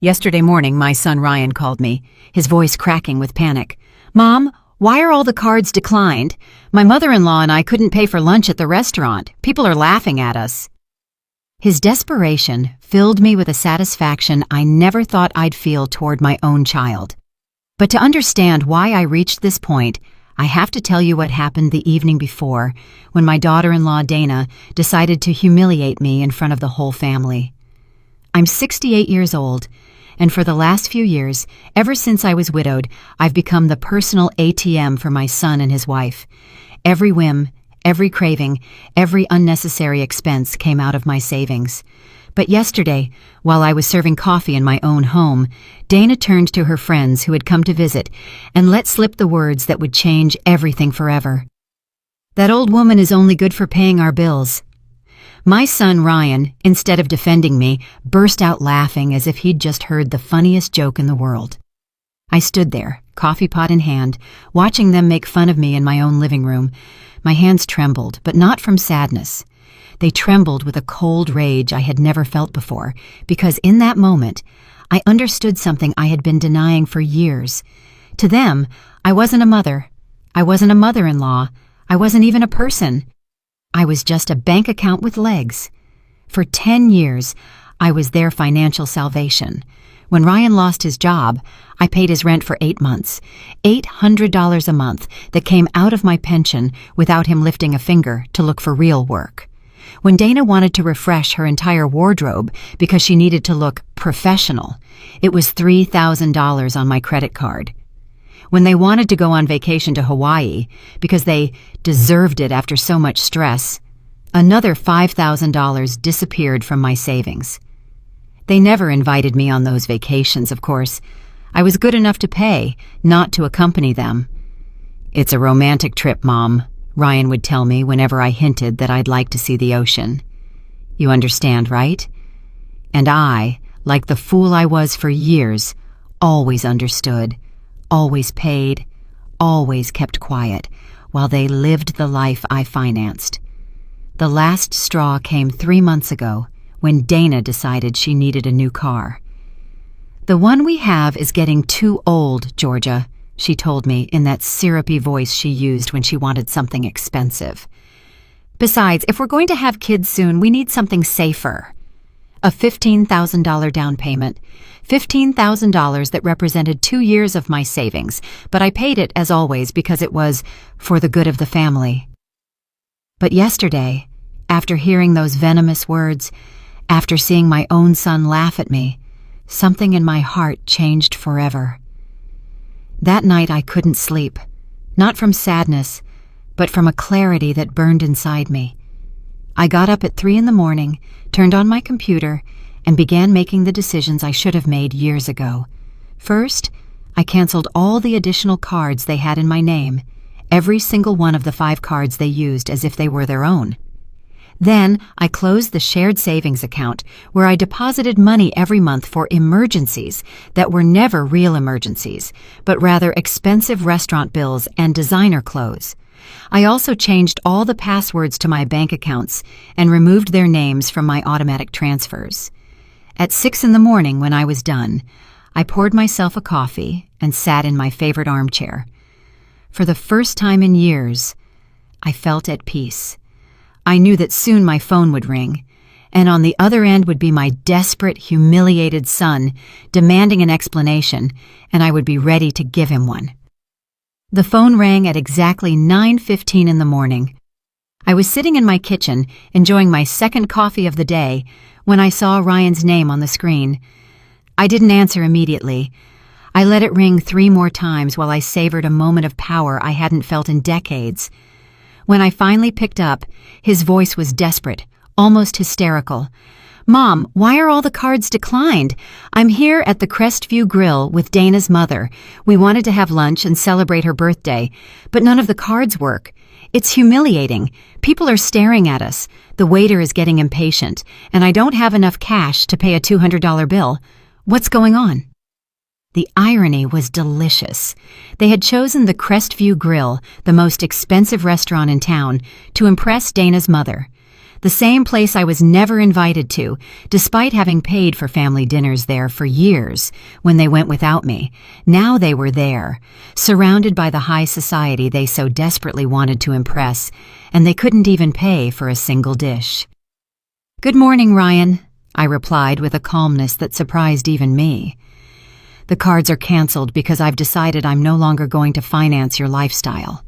Yesterday morning, my son Ryan called me, his voice cracking with panic. "Mom, why are all the cards declined? My mother-in-law and I couldn't pay for lunch at the restaurant. People are laughing at us." His desperation filled me with a satisfaction I never thought I'd feel toward my own child. But to understand why I reached this point, I have to tell you what happened the evening before, when my daughter-in-law Dana decided to humiliate me in front of the whole family. I'm 68 years old, and for the last few years, ever since I was widowed, I've become the personal ATM for my son and his wife. Every whim, every craving, every unnecessary expense came out of my savings. But yesterday, while I was serving coffee in my own home, Dana turned to her friends who had come to visit and let slip the words that would change everything forever. "That old woman is only good for paying our bills." My son Ryan, instead of defending me, burst out laughing as if he'd just heard the funniest joke in the world. I stood there, coffee pot in hand, watching them make fun of me in my own living room. My hands trembled, but not from sadness. They trembled with a cold rage I had never felt before, because in that moment, I understood something I had been denying for years. To them, I wasn't a mother. I wasn't a mother-in-law. I wasn't even a person. I was just a bank account with legs. For 10 years, I was their financial salvation. When Ryan lost his job, I paid his rent for 8 months, $800 a month that came out of my pension without him lifting a finger to look for real work. When Dana wanted to refresh her entire wardrobe because she needed to look professional, it was $3,000 on my credit card. When they wanted to go on vacation to Hawaii because they deserved it after so much stress, another $5,000 disappeared from my savings. They never invited me on those vacations, of course. I was good enough to pay, not to accompany them. "It's a romantic trip, Mom," Ryan would tell me whenever I hinted that I'd like to see the ocean. You understand, right? And I, like the fool I was for years, always understood, always paid, always kept quiet, while they lived the life I financed. The last straw came 3 months ago, when Dana decided she needed a new car. "The one we have is getting too old, Georgia," she told me in that syrupy voice she used when she wanted something expensive. "Besides, if we're going to have kids soon, we need something safer." A $15,000 down payment, $15,000 that represented 2 years of my savings, but I paid it, as always, because it was for the good of the family. But yesterday, after hearing those venomous words, after seeing my own son laugh at me, something in my heart changed forever. That night I couldn't sleep, not from sadness, but from a clarity that burned inside me. I got up at 3 in the morning, turned on my computer, and began making the decisions I should have made years ago. First, I canceled all the additional cards they had in my name, every single one of the 5 cards they used as if they were their own. Then, I closed the shared savings account where I deposited money every month for emergencies that were never real emergencies, but rather expensive restaurant bills and designer clothes. I also changed all the passwords to my bank accounts and removed their names from my automatic transfers. At 6 in the morning, when I was done, I poured myself a coffee and sat in my favorite armchair. For the first time in years, I felt at peace. I knew that soon my phone would ring, and on the other end would be my desperate, humiliated son demanding an explanation, and I would be ready to give him one. The phone rang at exactly 9:15 in the morning. I was sitting in my kitchen, enjoying my second coffee of the day, when I saw Ryan's name on the screen. I didn't answer immediately. I let it ring 3 more times while I savored a moment of power I hadn't felt in decades. When I finally picked up, his voice was desperate, almost hysterical. "Mom, why are all the cards declined? I'm here at the Crestview Grill with Dana's mother. We wanted to have lunch and celebrate her birthday, but none of the cards work. It's humiliating. People are staring at us. The waiter is getting impatient, and I don't have enough cash to pay a $200 bill. What's going on?" The irony was delicious. They had chosen the Crestview Grill, the most expensive restaurant in town, to impress Dana's mother. The same place I was never invited to, despite having paid for family dinners there for years when they went without me. Now they were there, surrounded by the high society they so desperately wanted to impress, and they couldn't even pay for a single dish. "Good morning, Ryan," I replied with a calmness that surprised even me. "The cards are canceled because I've decided I'm no longer going to finance your lifestyle."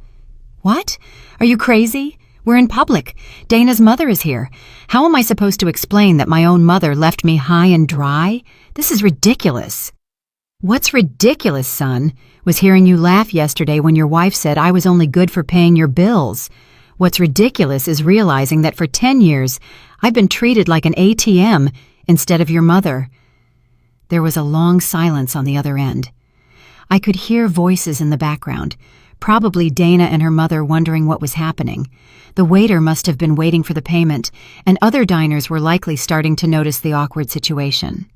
"What? Are you crazy? We're in public. Dana's mother is here. How am I supposed to explain that my own mother left me high and dry? This is ridiculous." "What's ridiculous, son, was hearing you laugh yesterday when your wife said I was only good for paying your bills. What's ridiculous is realizing that for 10 years I've been treated like an ATM instead of your mother." There was a long silence on the other end. I could hear voices in the background, probably Dana and her mother wondering what was happening. The waiter must have been waiting for the payment, and other diners were likely starting to notice the awkward situation.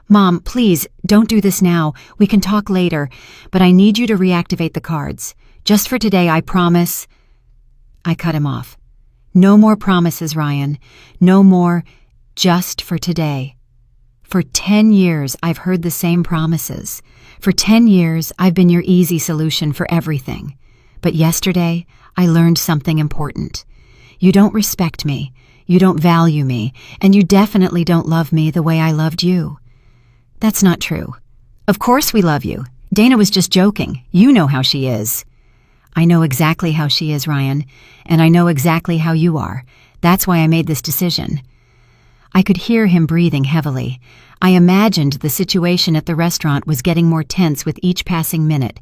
"Mom, please, don't do this now. We can talk later, but I need you to reactivate the cards. Just for today, I promise." I cut him off. "No more promises, Ryan. No more just for today. For 10 years, I've heard the same promises. For 10 years, I've been your easy solution for everything. But yesterday, I learned something important. You don't respect me, you don't value me, and you definitely don't love me the way I loved you." "That's not true. Of course we love you. Dana was just joking. You know how she is." "I know exactly how she is, Ryan, and I know exactly how you are. That's why I made this decision." I could hear him breathing heavily. I imagined the situation at the restaurant was getting more tense with each passing minute.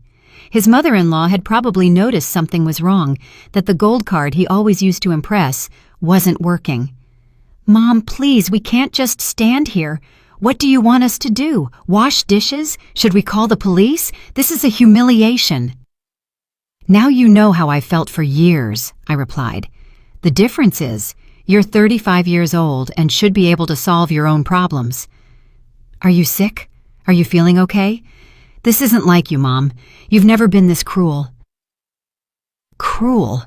His mother-in-law had probably noticed something was wrong, that the gold card he always used to impress wasn't working. "Mom, please, we can't just stand here. What do you want us to do? Wash dishes? Should we call the police? This is a humiliation." "Now you know how I felt for years," I replied. "The difference is, you're 35 years old and should be able to solve your own problems." "Are you sick? Are you feeling okay? This isn't like you, Mom. You've never been this cruel." Cruel.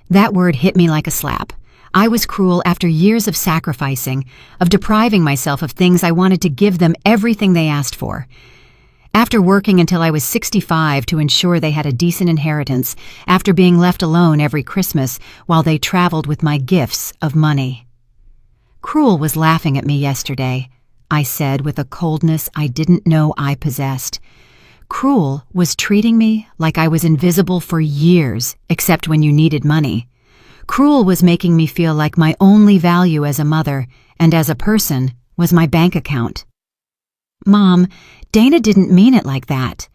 That word hit me like a slap. I was cruel after years of sacrificing, of depriving myself of things I wanted to give them everything they asked for. After working until I was 65 to ensure they had a decent inheritance, after being left alone every Christmas while they traveled with my gifts of money. "Cruel was laughing at me yesterday," I said with a coldness I didn't know I possessed. "Cruel was treating me like I was invisible for years, except when you needed money. Cruel was making me feel like my only value as a mother and as a person was my bank account." "Mom, Dana didn't mean it like that."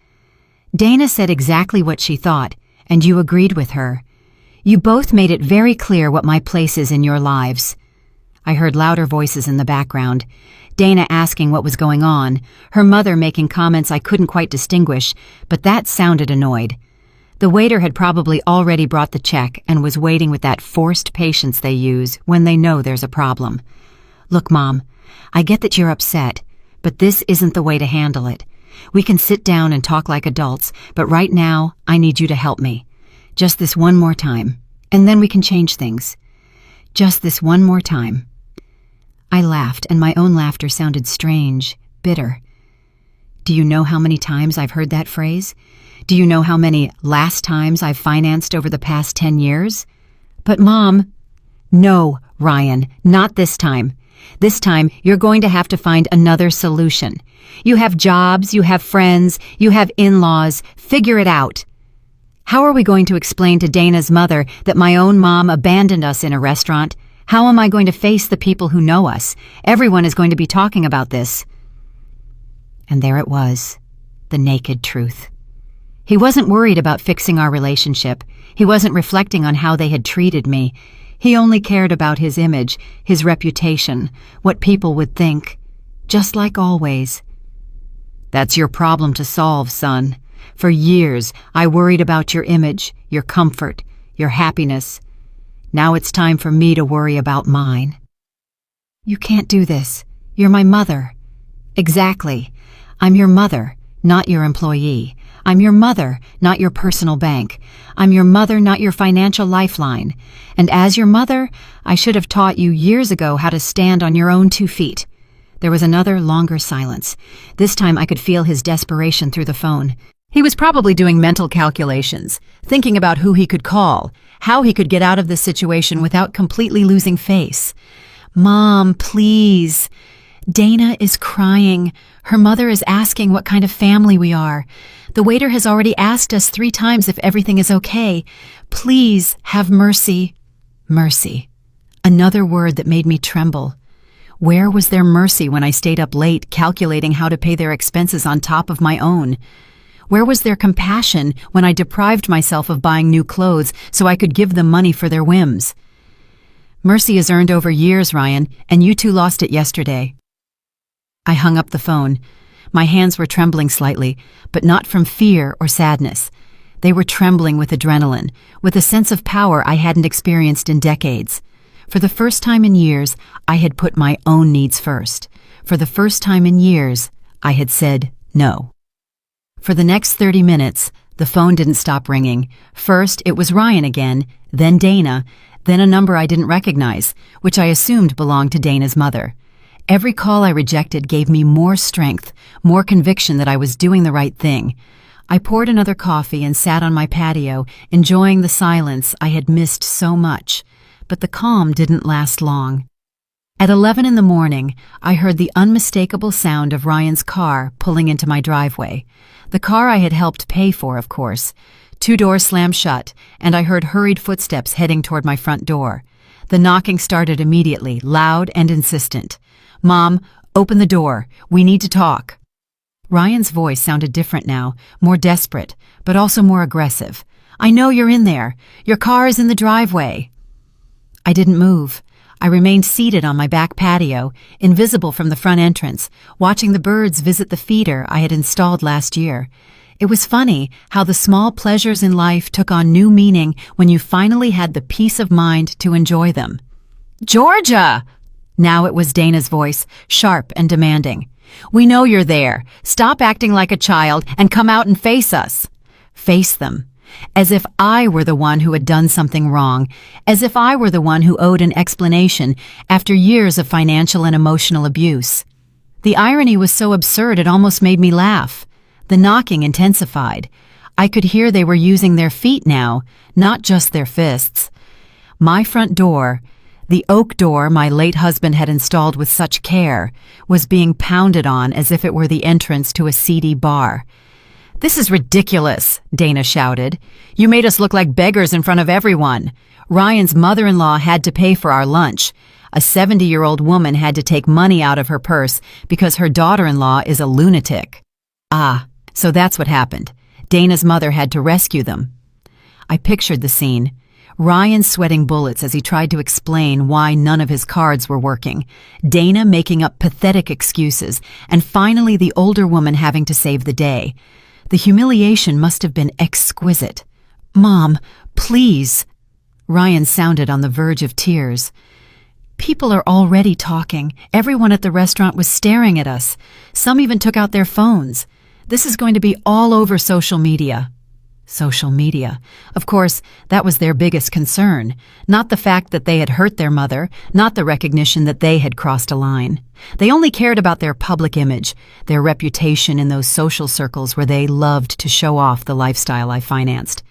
"Dana said exactly what she thought, and you agreed with her. You both made it very clear what my place is in your lives." I heard louder voices in the background. Dana asking what was going on, her mother making comments I couldn't quite distinguish, but that sounded annoyed. The waiter had probably already brought the check and was waiting with that forced patience they use when they know there's a problem. "Look, Mom, I get that you're upset, but this isn't the way to handle it. We can sit down and talk like adults, but right now, I need you to help me. Just this one more time, and then we can change things. Just this one more time." I laughed, and my own laughter sounded strange, bitter. Do you know how many times I've heard that phrase? Do you know how many last times I've financed over the past 10 years? "But Mom..." "No, Ryan, not this time. This time, you're going to have to find another solution. You have jobs, you have friends, you have in-laws. Figure it out." How are we going to explain to Dana's mother that my own mom abandoned us in a restaurant? How am I going to face the people who know us? Everyone is going to be talking about this. And there it was, the naked truth. He wasn't worried about fixing our relationship. He wasn't reflecting on how they had treated me. He only cared about his image, his reputation, what people would think. Just like always. "That's your problem to solve, son. For years, I worried about your image, your comfort, your happiness. Now it's time for me to worry about mine." "You can't do this. You're my mother." "Exactly. I'm your mother, not your employee. I'm your mother, not your personal bank. I'm your mother, not your financial lifeline. And as your mother, I should have taught you years ago how to stand on your own 2 feet." There was another longer silence. This time I could feel his desperation through the phone. He was probably doing mental calculations, thinking about who he could call, how he could get out of this situation without completely losing face. "Mom, please. Dana is crying. Her mother is asking what kind of family we are. The waiter has already asked us 3 times if everything is okay. Please have mercy." Mercy. Another word that made me tremble. Where was their mercy when I stayed up late calculating how to pay their expenses on top of my own? Where was their compassion when I deprived myself of buying new clothes so I could give them money for their whims? Mercy is earned over years, Ryan, and you two lost it yesterday. I hung up the phone. My hands were trembling slightly, but not from fear or sadness. They were trembling with adrenaline, with a sense of power I hadn't experienced in decades. For the first time in years, I had put my own needs first. For the first time in years, I had said no. For the next 30 minutes, the phone didn't stop ringing. First, it was Ryan again, then Dana, then a number I didn't recognize, which I assumed belonged to Dana's mother. Every call I rejected gave me more strength, more conviction that I was doing the right thing. I poured another coffee and sat on my patio, enjoying the silence I had missed so much. But the calm didn't last long. At 11 in the morning, I heard the unmistakable sound of Ryan's car pulling into my driveway. The car I had helped pay for, of course. 2 doors slammed shut, and I heard hurried footsteps heading toward my front door. The knocking started immediately, loud and insistent. "Mom, open the door. We need to talk." Ryan's voice sounded different now, more desperate, but also more aggressive. "I know you're in there. Your car is in the driveway." I didn't move. I remained seated on my back patio, invisible from the front entrance, watching the birds visit the feeder I had installed last year. It was funny how the small pleasures in life took on new meaning when you finally had the peace of mind to enjoy them. "Georgia!" Now it was Dana's voice, sharp and demanding. "We know you're there. Stop acting like a child and come out and face us." Face them. As if I were the one who had done something wrong, as if I were the one who owed an explanation after years of financial and emotional abuse. The irony was so absurd it almost made me laugh. The knocking intensified. I could hear they were using their feet now, not just their fists. My front door, the oak door my late husband had installed with such care, was being pounded on as if it were the entrance to a seedy bar. "This is ridiculous," Dana shouted. "You made us look like beggars in front of everyone. Ryan's mother-in-law had to pay for our lunch. A 70-year-old woman had to take money out of her purse because her daughter-in-law is a lunatic." Ah, so that's what happened. Dana's mother had to rescue them. I pictured the scene. Ryan sweating bullets as he tried to explain why none of his cards were working. Dana making up pathetic excuses, and finally the older woman having to save the day. The humiliation must have been exquisite. "Mom, please." Ryan sounded on the verge of tears. "People are already talking. Everyone at the restaurant was staring at us. Some even took out their phones. This is going to be all over social media." Social media. Of course, that was their biggest concern. Not the fact that they had hurt their mother, not the recognition that they had crossed a line. They only cared about their public image, their reputation in those social circles where they loved to show off the lifestyle I financed.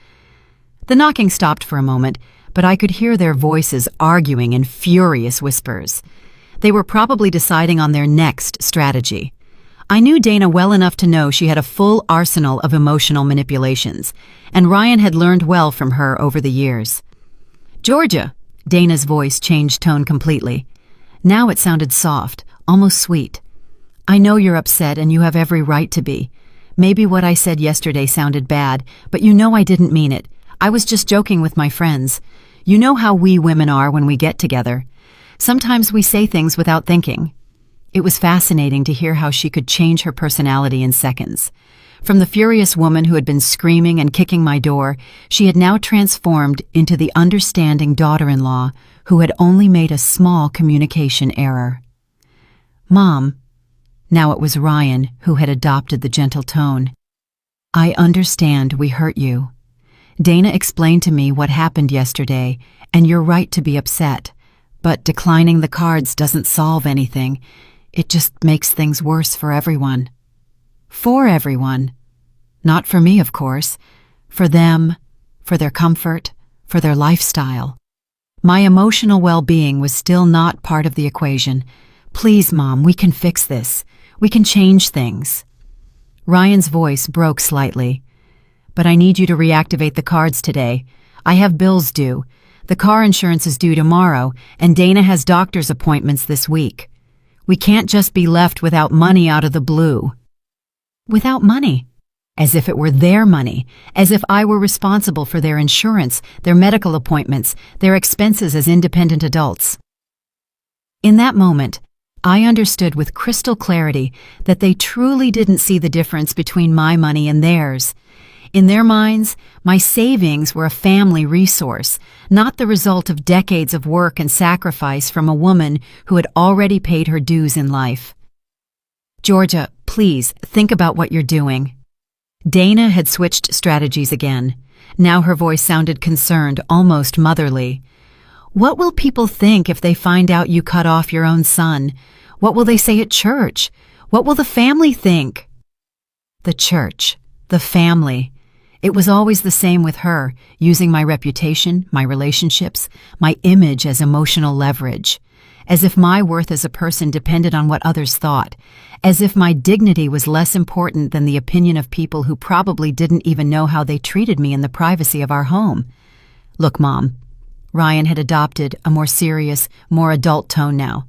The knocking stopped for a moment, but I could hear their voices arguing in furious whispers. They were probably deciding on their next strategy. I knew Dana well enough to know she had a full arsenal of emotional manipulations, and Ryan had learned well from her over the years. "Georgia," Dana's voice changed tone completely. Now it sounded soft, almost sweet. "I know you're upset and you have every right to be. Maybe what I said yesterday sounded bad, but you know I didn't mean it. I was just joking with my friends. You know how we women are when we get together. Sometimes we say things without thinking." It was fascinating to hear how she could change her personality in seconds. From the furious woman who had been screaming and kicking my door, she had now transformed into the understanding daughter-in-law who had only made a small communication error. "Mom," now it was Ryan who had adopted the gentle tone. I understand we hurt you. Dana explained to me what happened yesterday, and you're right to be upset. But declining the cards doesn't solve anything. It just makes things worse for everyone. For everyone. Not for me, of course. For them, for their comfort, for their lifestyle. My emotional well-being was still not part of the equation. Please, Mom, we can fix this. We can change things. Ryan's voice broke slightly. But I need you to reactivate the cards today. I have bills due. The car insurance is due tomorrow, and Dana has doctor's appointments this week. We can't just be left without money out of the blue. Without money? As if it were their money, as if I were responsible for their insurance, their medical appointments, their expenses as independent adults. In that moment, I understood with crystal clarity that they truly didn't see the difference between my money and theirs. In their minds, my savings were a family resource, not the result of decades of work and sacrifice from a woman who had already paid her dues in life. Georgia, please think about what you're doing. Dana had switched strategies again. Now her voice sounded concerned, almost motherly. What will people think if they find out you cut off your own son? What will they say at church? What will the family think? The church, the family. It was always the same with her, using my reputation, my relationships, my image as emotional leverage. As if my worth as a person depended on what others thought. As if my dignity was less important than the opinion of people who probably didn't even know how they treated me in the privacy of our home. Look, Mom. Ryan had adopted a more serious, more adult tone now.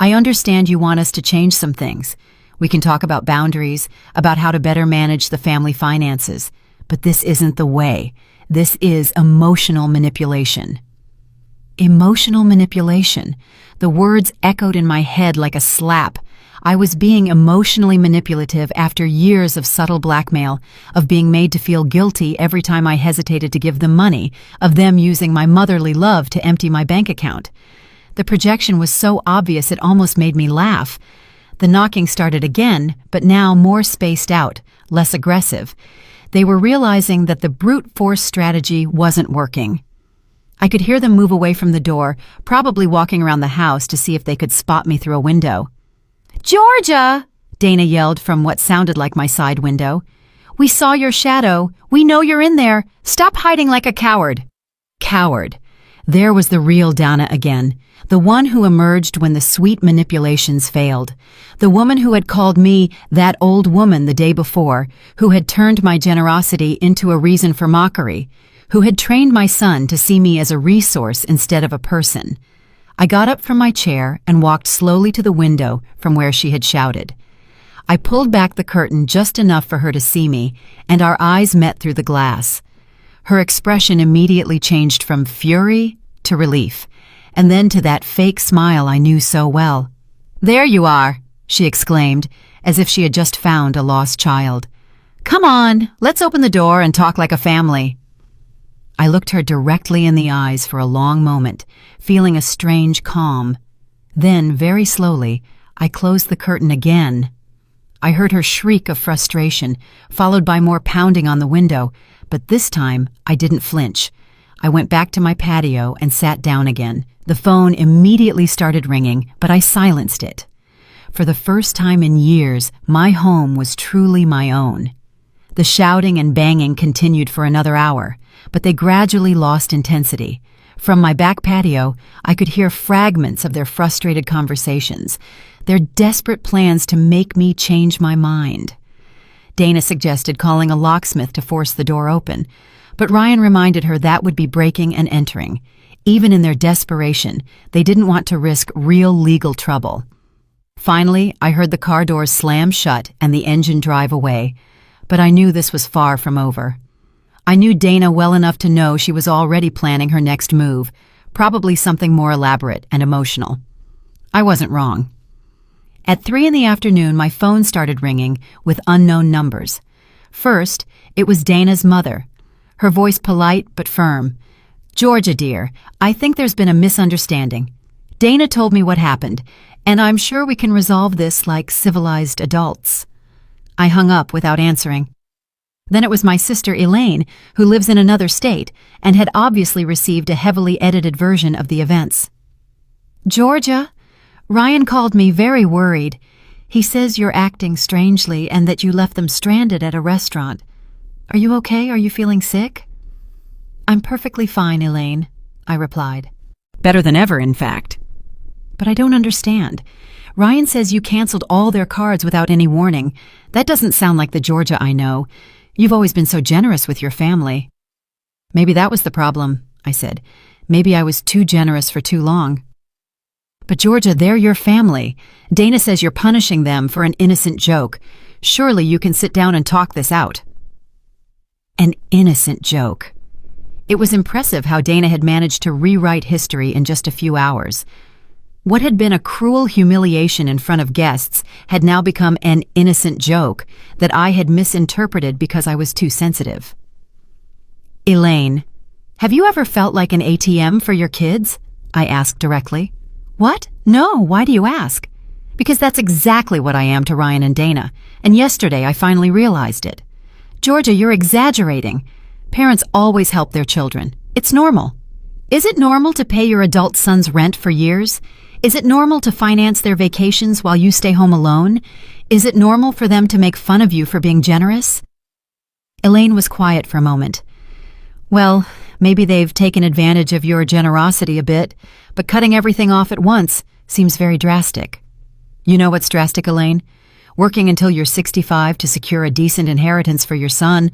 I understand you want us to change some things. We can talk about boundaries, about how to better manage the family finances. But this isn't the way. This is emotional manipulation. Emotional manipulation. The words echoed in my head like a slap. I was being emotionally manipulative after years of subtle blackmail, of being made to feel guilty every time I hesitated to give them money, of them using my motherly love to empty my bank account. The projection was so obvious it almost made me laugh. The knocking started again, but now more spaced out, less aggressive. They were realizing that the brute force strategy wasn't working. I could hear them move away from the door, probably walking around the house to see if they could spot me through a window. "Georgia!" Dana yelled from what sounded like my side window. "We saw your shadow. We know you're in there. Stop hiding like a coward." Coward. There was the real Dana again, the one who emerged when the sweet manipulations failed, the woman who had called me that old woman the day before, who had turned my generosity into a reason for mockery, who had trained my son to see me as a resource instead of a person. I got up from my chair and walked slowly to the window from where she had shouted. I pulled back the curtain just enough for her to see me, and our eyes met through the glass. Her expression immediately changed from fury to relief, and then to that fake smile I knew so well. "There you are," she exclaimed, as if she had just found a lost child. "Come on, let's open the door and talk like a family." I looked her directly in the eyes for a long moment, feeling a strange calm. Then, very slowly, I closed the curtain again. I heard her shriek of frustration, followed by more pounding on the window, but this time I didn't flinch. I went back to my patio and sat down again. The phone immediately started ringing, but I silenced it. For the first time in years, my home was truly my own. The shouting and banging continued for another hour, but they gradually lost intensity. From my back patio, I could hear fragments of their frustrated conversations, their desperate plans to make me change my mind. Dana suggested calling a locksmith to force the door open, but Ryan reminded her that would be breaking and entering. Even in their desperation, they didn't want to risk real legal trouble. Finally, I heard the car doors slam shut and the engine drive away, but I knew this was far from over. I knew Dana well enough to know she was already planning her next move, probably something more elaborate and emotional. I wasn't wrong. At 3 in the afternoon, my phone started ringing with unknown numbers. First, it was Dana's mother, her voice polite but firm. "Georgia, dear, I think there's been a misunderstanding. Dana told me what happened, and I'm sure we can resolve this like civilized adults." I hung up without answering. Then it was my sister Elaine, who lives in another state and had obviously received a heavily edited version of the events. "Georgia, Ryan called me very worried. He says you're acting strangely and that you left them stranded at a restaurant. Are you okay? Are you feeling sick?" "I'm perfectly fine, Elaine," I replied. "Better than ever, in fact." "But I don't understand. Ryan says you canceled all their cards without any warning. That doesn't sound like the Georgia I know. You've always been so generous with your family." "Maybe that was the problem," I said. "Maybe I was too generous for too long." "But Georgia, they're your family. Dana says you're punishing them for an innocent joke. Surely you can sit down and talk this out." An innocent joke. It was impressive how Dana had managed to rewrite history in just a few hours. What had been a cruel humiliation in front of guests had now become an innocent joke that I had misinterpreted because I was too sensitive. "Elaine, have you ever felt like an ATM for your kids?" I asked directly. "What? No, why do you ask?" "Because that's exactly what I am to Ryan and Dana, and yesterday I finally realized it." "Georgia, you're exaggerating. Parents always help their children. It's normal. Is it normal to pay your adult son's rent for years? Is it normal to finance their vacations while you stay home alone? Is it normal for them to make fun of you for being generous?" Elaine was quiet for a moment. "Well, maybe they've taken advantage of your generosity a bit, but cutting everything off at once seems very drastic." "You know what's drastic, Elaine? Working until you're 65 to secure a decent inheritance for your son,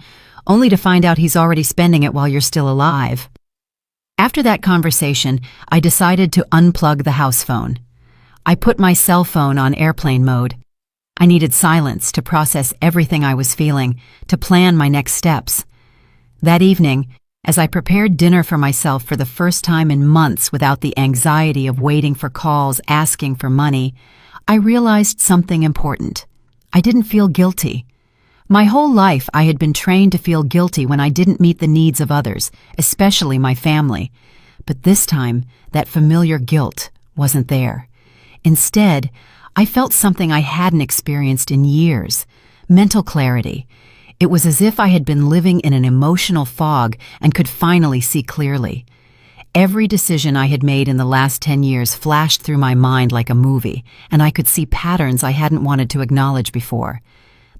only to find out he's already spending it while you're still alive." After that conversation, I decided to unplug the house phone. I put my cell phone on airplane mode. I needed silence to process everything I was feeling, to plan my next steps. That evening, as I prepared dinner for myself for the first time in months without the anxiety of waiting for calls asking for money, I realized something important. I didn't feel guilty. My whole life I had been trained to feel guilty when I didn't meet the needs of others, especially my family. But this time, that familiar guilt wasn't there. Instead, I felt something I hadn't experienced in years: mental clarity. It was as if I had been living in an emotional fog and could finally see clearly. Every decision I had made in the last 10 years flashed through my mind like a movie, and I could see patterns I hadn't wanted to acknowledge before.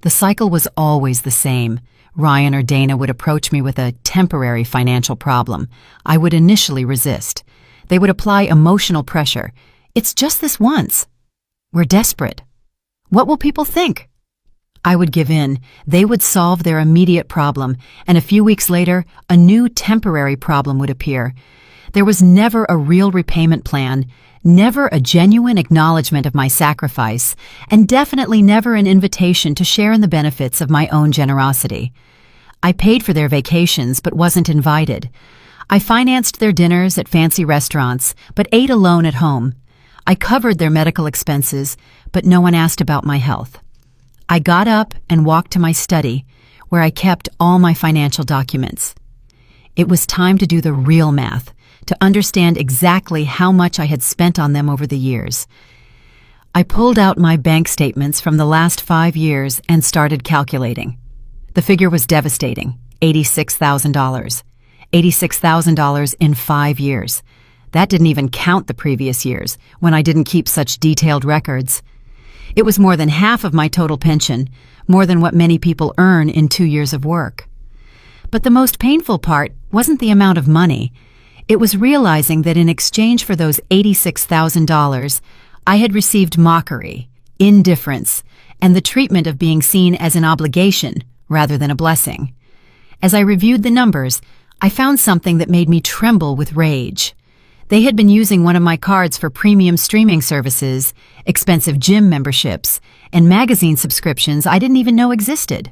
The cycle was always the same. Ryan or Dana would approach me with a temporary financial problem. I would initially resist. They would apply emotional pressure. "It's just this once. We're desperate. What will people think?" I would give in. They would solve their immediate problem, and a few weeks later, a new temporary problem would appear. There was never a real repayment plan, never a genuine acknowledgement of my sacrifice, and definitely never an invitation to share in the benefits of my own generosity. I paid for their vacations but wasn't invited. I financed their dinners at fancy restaurants but ate alone at home. I covered their medical expenses, but no one asked about my health. I got up and walked to my study, where I kept all my financial documents. It was time to do the real math, to understand exactly how much I had spent on them over the years. I pulled out my bank statements from the last 5 years and started calculating. The figure was devastating: $86,000. $86,000 in 5 years. That didn't even count the previous years, when I didn't keep such detailed records. It was more than half of my total pension, more than what many people earn in 2 years of work. But the most painful part wasn't the amount of money. It was realizing that in exchange for those $86,000, I had received mockery, indifference, and the treatment of being seen as an obligation rather than a blessing. As I reviewed the numbers, I found something that made me tremble with rage. They had been using one of my cards for premium streaming services, expensive gym memberships, and magazine subscriptions I didn't even know existed.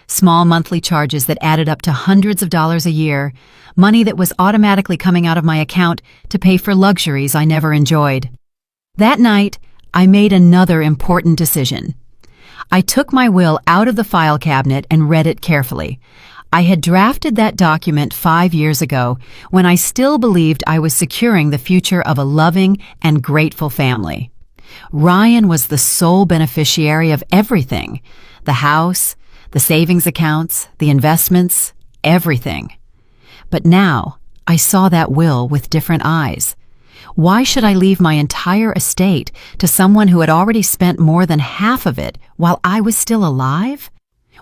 Small monthly charges that added up to hundreds of dollars a year, money that was automatically coming out of my account to pay for luxuries I never enjoyed. That night, I made another important decision. I took my will out of the file cabinet and read it carefully. I had drafted that document 5 years ago when I still believed I was securing the future of a loving and grateful family. Ryan was the sole beneficiary of everything: the house, the savings accounts, the investments, everything. But now, I saw that will with different eyes. Why should I leave my entire estate to someone who had already spent more than half of it while I was still alive?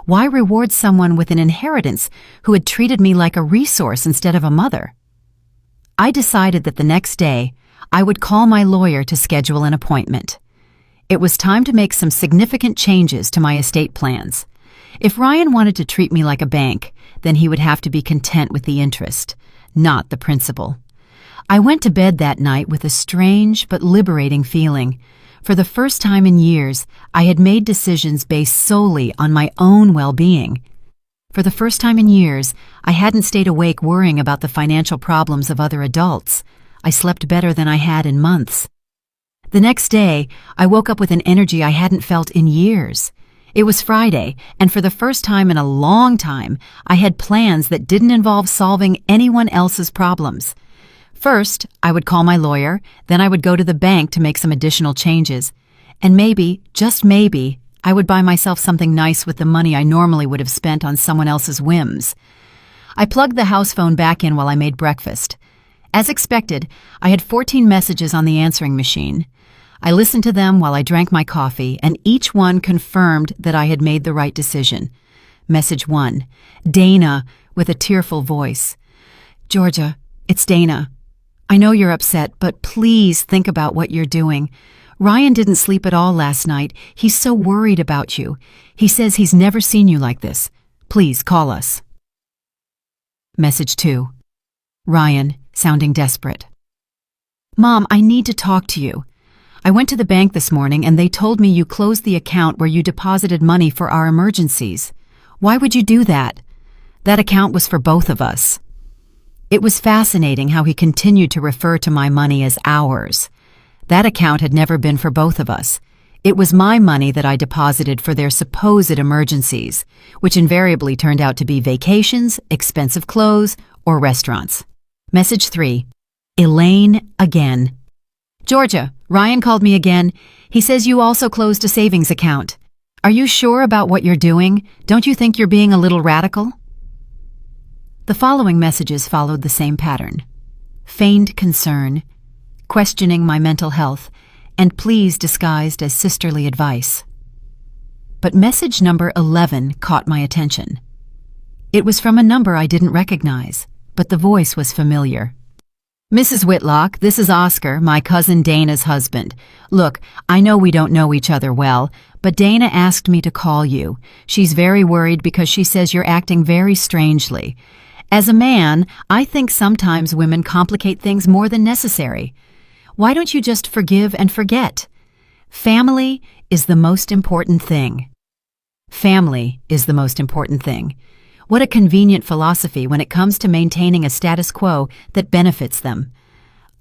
Why reward someone with an inheritance who had treated me like a resource instead of a mother? I decided that the next day, I would call my lawyer to schedule an appointment. It was time to make some significant changes to my estate plans. If Ryan wanted to treat me like a bank, then he would have to be content with the interest, not the principal. I went to bed that night with a strange but liberating feeling. For the first time in years, I had made decisions based solely on my own well-being. For the first time in years, I hadn't stayed awake worrying about the financial problems of other adults. I slept better than I had in months. The next day, I woke up with an energy I hadn't felt in years. It was Friday, and for the first time in a long time, I had plans that didn't involve solving anyone else's problems. First, I would call my lawyer, then I would go to the bank to make some additional changes. And maybe, just maybe, I would buy myself something nice with the money I normally would have spent on someone else's whims. I plugged the house phone back in while I made breakfast. As expected, I had 14 messages on the answering machine. I listened to them while I drank my coffee, and each one confirmed that I had made the right decision. Message 1. Dana, with a tearful voice. Georgia, it's Dana. I know you're upset, but please think about what you're doing. Ryan didn't sleep at all last night. He's so worried about you. He says he's never seen you like this. Please call us. Message 2. Ryan, sounding desperate. Mom, I need to talk to you. I went to the bank this morning and they told me you closed the account where you deposited money for our emergencies. Why would you do that? That account was for both of us. It was fascinating how he continued to refer to my money as ours. That account had never been for both of us. It was my money that I deposited for their supposed emergencies, which invariably turned out to be vacations, expensive clothes, or restaurants. Message 3. Elaine again. Georgia, Ryan called me again. He says you also closed a savings account. Are you sure about what you're doing? Don't you think you're being a little radical? The following messages followed the same pattern. Feigned concern, questioning my mental health, and pleas disguised as sisterly advice. But message number 11 caught my attention. It was from a number I didn't recognize, but the voice was familiar. Mrs. Whitlock, this is Oscar, my cousin Dana's husband. Look, I know we don't know each other well, but Dana asked me to call you. She's very worried because she says you're acting very strangely. As a man, I think sometimes women complicate things more than necessary. Why don't you just forgive and forget? Family is the most important thing. Family is the most important thing. What a convenient philosophy when it comes to maintaining a status quo that benefits them.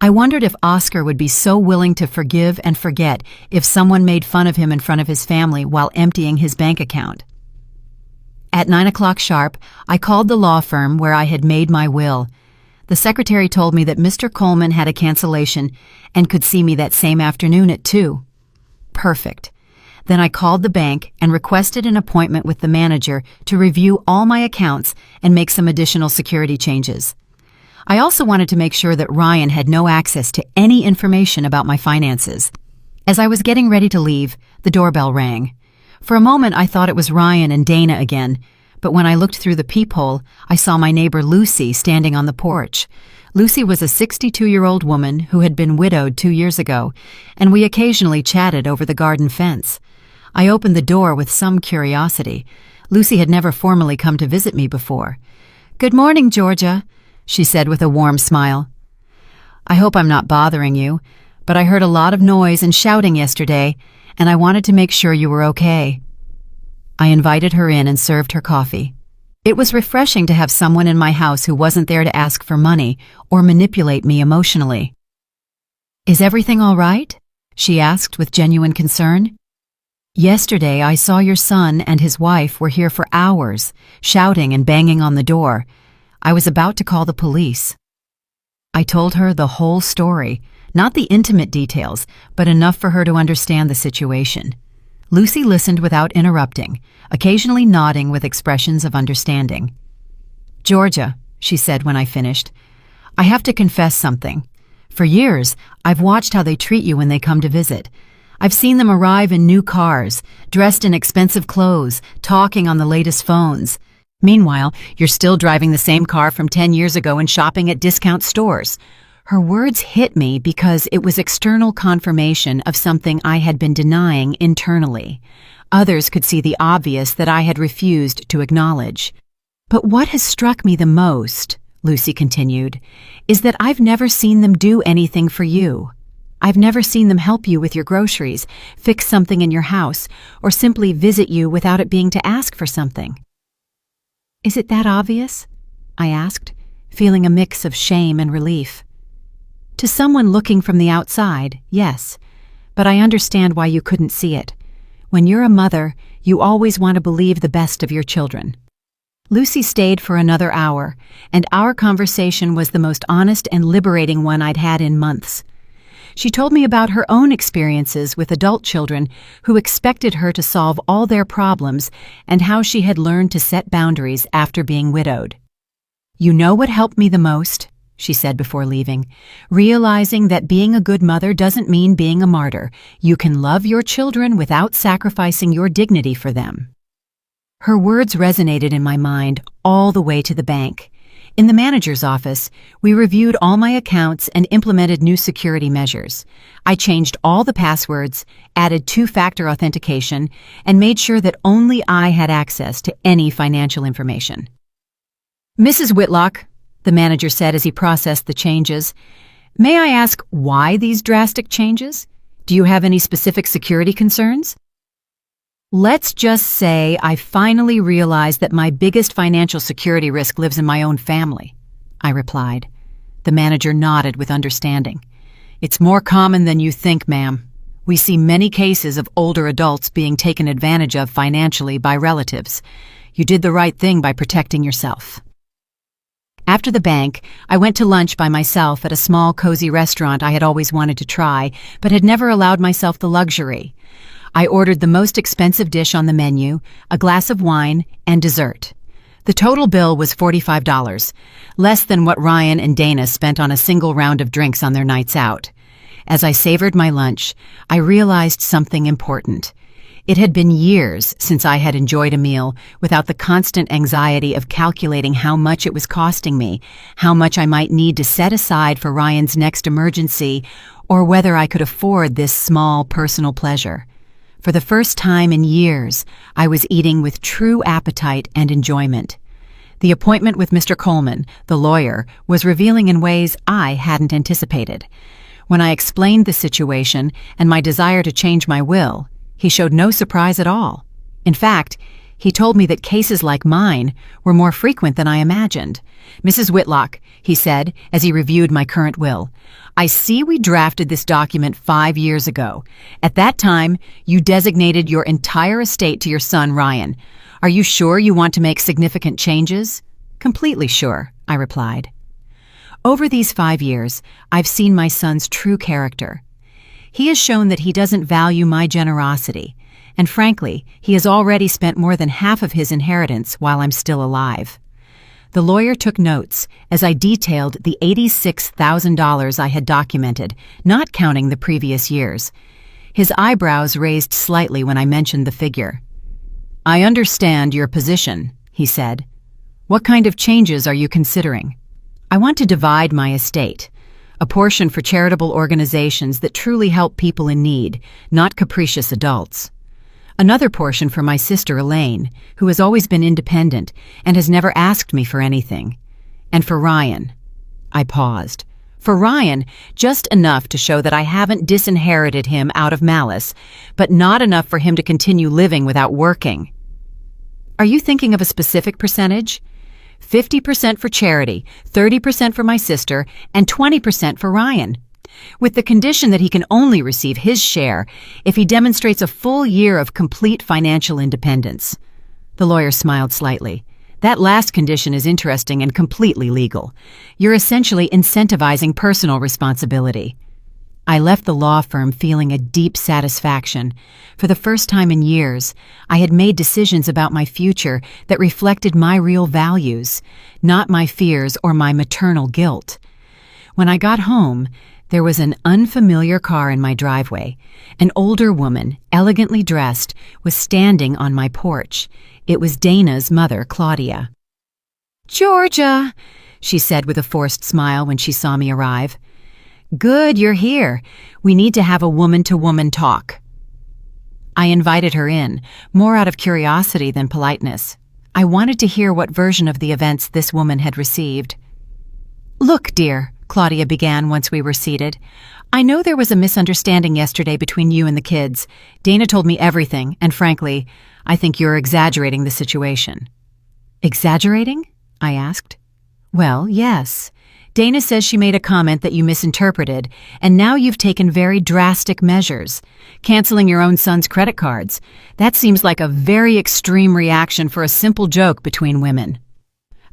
I wondered if Oscar would be so willing to forgive and forget if someone made fun of him in front of his family while emptying his bank account. At 9 o'clock sharp, I called the law firm where I had made my will. The secretary told me that Mr. Coleman had a cancellation and could see me that same afternoon at 2. Perfect. Then I called the bank and requested an appointment with the manager to review all my accounts and make some additional security changes. I also wanted to make sure that Ryan had no access to any information about my finances. As I was getting ready to leave, the doorbell rang. For a moment, I thought it was Ryan and Dana again, but when I looked through the peephole, I saw my neighbor Lucy standing on the porch. Lucy was a 62-year-old woman who had been widowed 2 years ago, and we occasionally chatted over the garden fence. I opened the door with some curiosity. Lucy had never formally come to visit me before. "Good morning, Georgia," she said with a warm smile. "I hope I'm not bothering you, but I heard a lot of noise and shouting yesterday, and I wanted to make sure you were okay." I invited her in and served her coffee. It was refreshing to have someone in my house who wasn't there to ask for money or manipulate me emotionally. "Is everything all right?" she asked with genuine concern. "Yesterday I saw your son and his wife were here for hours, shouting and banging on the door. I was about to call the police." I told her the whole story, not the intimate details, but enough for her to understand the situation. Lucy listened without interrupting, occasionally nodding with expressions of understanding. "Georgia," she said when I finished, "I have to confess something. For years, I've watched how they treat you when they come to visit. I've seen them arrive in new cars, dressed in expensive clothes, talking on the latest phones. Meanwhile, you're still driving the same car from 10 years ago and shopping at discount stores." Her words hit me because it was external confirmation of something I had been denying internally. Others could see the obvious that I had refused to acknowledge. "But what has struck me the most," Lucy continued, "is that I've never seen them do anything for you. I've never seen them help you with your groceries, fix something in your house, or simply visit you without it being to ask for something." "Is it that obvious?" I asked, feeling a mix of shame and relief. "To someone looking from the outside, yes, but I understand why you couldn't see it. When you're a mother, you always want to believe the best of your children." Lucy stayed for another hour, and our conversation was the most honest and liberating one I'd had in months. She told me about her own experiences with adult children who expected her to solve all their problems and how she had learned to set boundaries after being widowed. "You know what helped me the most?" she said before leaving, "realizing that being a good mother doesn't mean being a martyr. You can love your children without sacrificing your dignity for them." Her words resonated in my mind all the way to the bank. In the manager's office, we reviewed all my accounts and implemented new security measures. I changed all the passwords, added two-factor authentication, and made sure that only I had access to any financial information. "Mrs. Whitlock," the manager said as he processed the changes, "may I ask why these drastic changes? Do you have any specific security concerns?" "Let's just say I finally realized that my biggest financial security risk lives in my own family," I replied. The manager nodded with understanding. "It's more common than you think, ma'am. We see many cases of older adults being taken advantage of financially by relatives. You did the right thing by protecting yourself." After the bank, I went to lunch by myself at a small, cozy restaurant I had always wanted to try, but had never allowed myself the luxury. I ordered the most expensive dish on the menu, a glass of wine, and dessert. The total bill was $45, less than what Ryan and Dana spent on a single round of drinks on their nights out. As I savored my lunch, I realized something important. It had been years since I had enjoyed a meal without the constant anxiety of calculating how much it was costing me, how much I might need to set aside for Ryan's next emergency, or whether I could afford this small personal pleasure. For the first time in years, I was eating with true appetite and enjoyment. The appointment with Mr. Coleman, the lawyer, was revealing in ways I hadn't anticipated. When I explained the situation and my desire to change my will, he showed no surprise at all. In fact, he told me that cases like mine were more frequent than I imagined. "Mrs. Whitlock," he said as he reviewed my current will, "I see we drafted this document 5 years ago. At that time, you designated your entire estate to your son, Ryan. Are you sure you want to make significant changes?" "Completely sure," I replied. Over these 5 years, I've seen my son's true character. He has shown that he doesn't value my generosity, and frankly, he has already spent more than half of his inheritance while I'm still alive. The lawyer took notes as I detailed the $86,000 I had documented, not counting the previous years. His eyebrows raised slightly when I mentioned the figure. "I understand your position," he said. "What kind of changes are you considering?" "I want to divide my estate. A portion for charitable organizations that truly help people in need, not capricious adults. Another portion for my sister Elaine, who has always been independent and has never asked me for anything. And for Ryan." I paused. "For Ryan, just enough to show that I haven't disinherited him out of malice, but not enough for him to continue living without working." "Are you thinking of a specific percentage?" 50% for charity, 30% for my sister, and 20% for Ryan, with the condition that he can only receive his share if he demonstrates a full year of complete financial independence. The lawyer smiled slightly. "That last condition is interesting and completely legal. You're essentially incentivizing personal responsibility." I left the law firm feeling a deep satisfaction. For the first time in years, I had made decisions about my future that reflected my real values, not my fears or my maternal guilt. When I got home, there was an unfamiliar car in my driveway. An older woman, elegantly dressed, was standing on my porch. It was Dana's mother, Claudia. "Georgia," she said with a forced smile when she saw me arrive. "Good, you're here. We need to have a woman-to-woman talk." I invited her in, more out of curiosity than politeness. I wanted to hear what version of the events this woman had received. "Look, dear," Claudia began once we were seated, "I know there was a misunderstanding yesterday between you and the kids. Dana told me everything, and frankly, I think you're exaggerating the situation." "Exaggerating?" I asked. "Well, yes. Dana says she made a comment that you misinterpreted, and now you've taken very drastic measures. Canceling your own son's credit cards. That seems like a very extreme reaction for a simple joke between women."